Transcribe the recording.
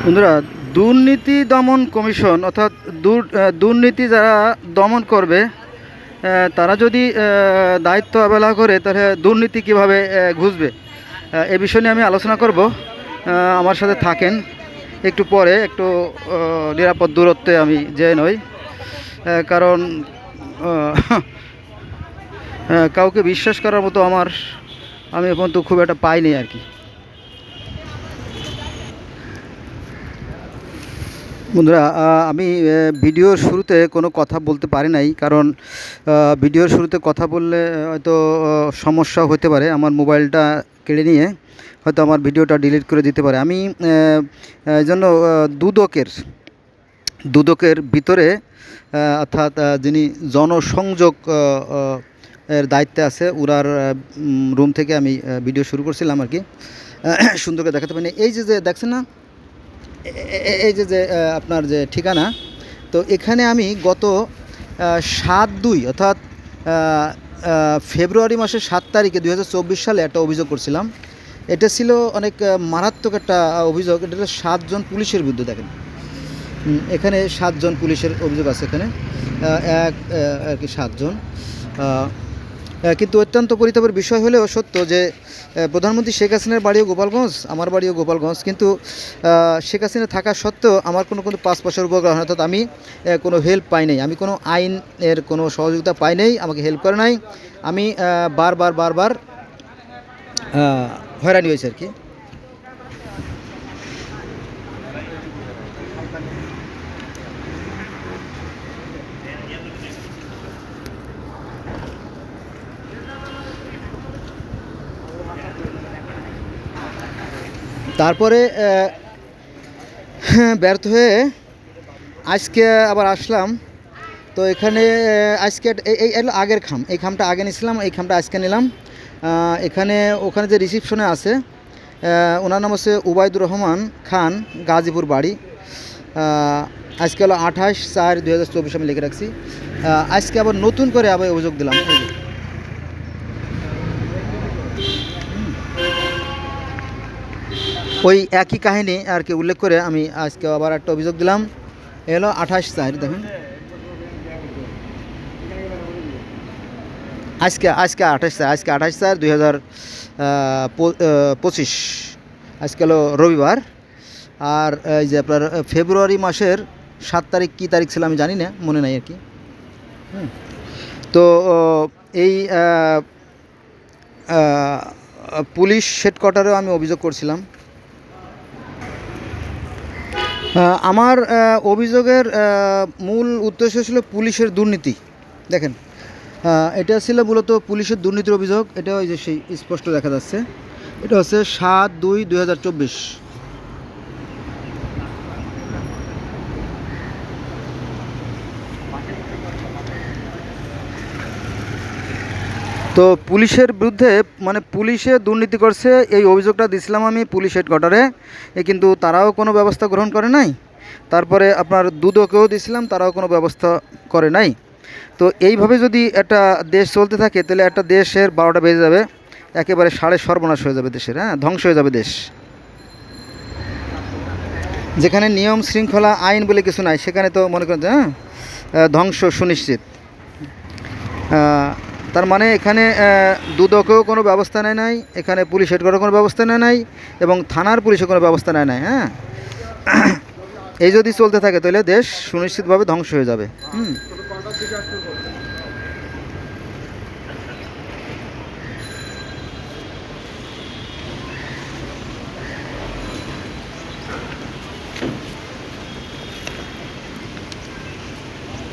বন্ধুরা, দুর্নীতি দমন কমিশন অর্থাৎ দুর্নীতি যারা দমন করবে, তারা যদি দায়িত্ব অবহেলা করে তাহলে দুর্নীতি কীভাবে ঘুচবে, এ বিষয় নিয়ে আমি আলোচনা করব। আমার সাথে থাকেন, একটু পরে একটু নিরাপদ দূরত্বে আমি যেয়ে নই, কারণ কাউকে বিশ্বাস করার মতো আমি এখন তো খুব একটা পাইনি আর কি। বন্ধুরা, আমি ভিডিওর শুরুতে কোনো কথা বলতে পারি নাই, কারণ ভিডিওর শুরুতে কথা বললে হয়তো সমস্যা হতে পারে। আমার মোবাইলটা কেড়ে নিয়ে হয়তো আমার ভিডিওটা ডিলিট করে দিতে পারে। আমি এই জন্য দুদকের ভিতরে অর্থাৎ যিনি জনসংযোগ এর দায়িত্বে আছে, ওনার রুম থেকে আমি ভিডিও শুরু করছিলাম আর কি। সুন্দর করে দেখাতে পারিনি। এই যে দেখছেন না, এই যে আপনার যে ঠিকানা, তো এখানে আমি গত 7/2 অর্থাৎ ফেব্রুয়ারি মাসের 7 তারিখে 2024 সালে একটা অভিযোগ করছিলাম। এটা ছিল অনেক মারাত্মক একটা অভিযোগ। এটা 7 জন পুলিশের বিরুদ্ধে। দেখেন, এখানে 7 জন পুলিশের অভিযোগ আছে এখানে, আর কি 7 জন। কিন্তু অত্যন্ত পরিতাপের বিষয় হলেও সত্য যে প্রধানমন্ত্রী শেখ হাসিনার বাড়িও গোপালগঞ্জ, আমার বাড়িও গোপালগঞ্জ, কিন্তু শেখ হাসিনা থাকা সত্ত্বেও আমার কোনো 5 পয়সার উপকার হয়, অর্থাৎ আমি কোনো হেল্প পাই নাই, আমি কোনো আইনের কোনো সহযোগিতা পাই নাই, আমাকে হেল্প করে নাই। আমি বারবার হয়রানি হয়েছে আর কি। তারপরে ব্যর্থ হয়ে আজকে আবার আসলাম। তো এখানে আজকে এই এলো আগের খাম, এই খামটা আগে নিয়েছিলাম, এই খামটা আজকে নিলাম। ওখানে যে রিসিপশনে আছে, ওনার নাম হচ্ছে উবাইদুর রহমান খান, গাজীপুর বাড়ি। আজকে হলো 28/4/2024 আমি লিখে রাখছি। আজকে আবার নতুন করে অভিযোগ দিলাম। ওই একই কাহিনী আর কি উল্লেখ করে আমি আজকে আবার একটা অভিযোগ দিলাম। এলো 28/4, দেখুন, আজকে 28/4/2025। আজকে হলো রবিবার। আর এই যে আপনার ফেব্রুয়ারি মাসের 7 তারিখ, কী তারিখ ছিল আমি জানি না, মনে নাই আর কি। তো এই পুলিশ হেডকোয়ার্টারেও আমি অভিযোগ করছিলাম। আমার অভিযোগের মূল উদ্দেশ্য ছিল পুলিশের দুর্নীতি। দেখেন, এটা ছিল মূলত পুলিশের দুর্নীতির অভিযোগ। এটা ওই যে সেই স্পষ্ট দেখা যাচ্ছে, এটা হচ্ছে 7/2/2024। তো পুলিশের বিরুদ্ধে, মানে পুলিশে দুর্নীতি করছে, এই অভিযোগটা দিছিলাম আমি পুলিশ হেডকোয়ার্টারে, কিন্তু তারাও কোনো ব্যবস্থা গ্রহণ করে নাই। তারপরে আপনার দুদকেও দিছিলাম, তারাও কোনো ব্যবস্থা করে নাই। তো এইভাবে যদি একটা দেশ চলতে থাকে তাহলে একটা দেশের 12টা বেজে যাবে, একেবারে সর্বনাশ হয়ে যাবে দেশের, ধ্বংস হয়ে যাবে দেশ। যেখানে নিয়ম শৃঙ্খলা আইন বলে কিছু নাই, সেখানে তো মনে করেন যে ধ্বংস সুনিশ্চিত। তার মানে এখানে দুদকেও কোনো ব্যবস্থা নেয় নাই, এখানে পুলিশ হেডকোয়ার্টার কোনো ব্যবস্থা নেয় নাই, এবং থানার পুলিশও কোনো ব্যবস্থা নেয় নাই। এই যদি চলতে থাকে তাহলে দেশ সুনিশ্চিতভাবে ধ্বংস হয়ে যাবে।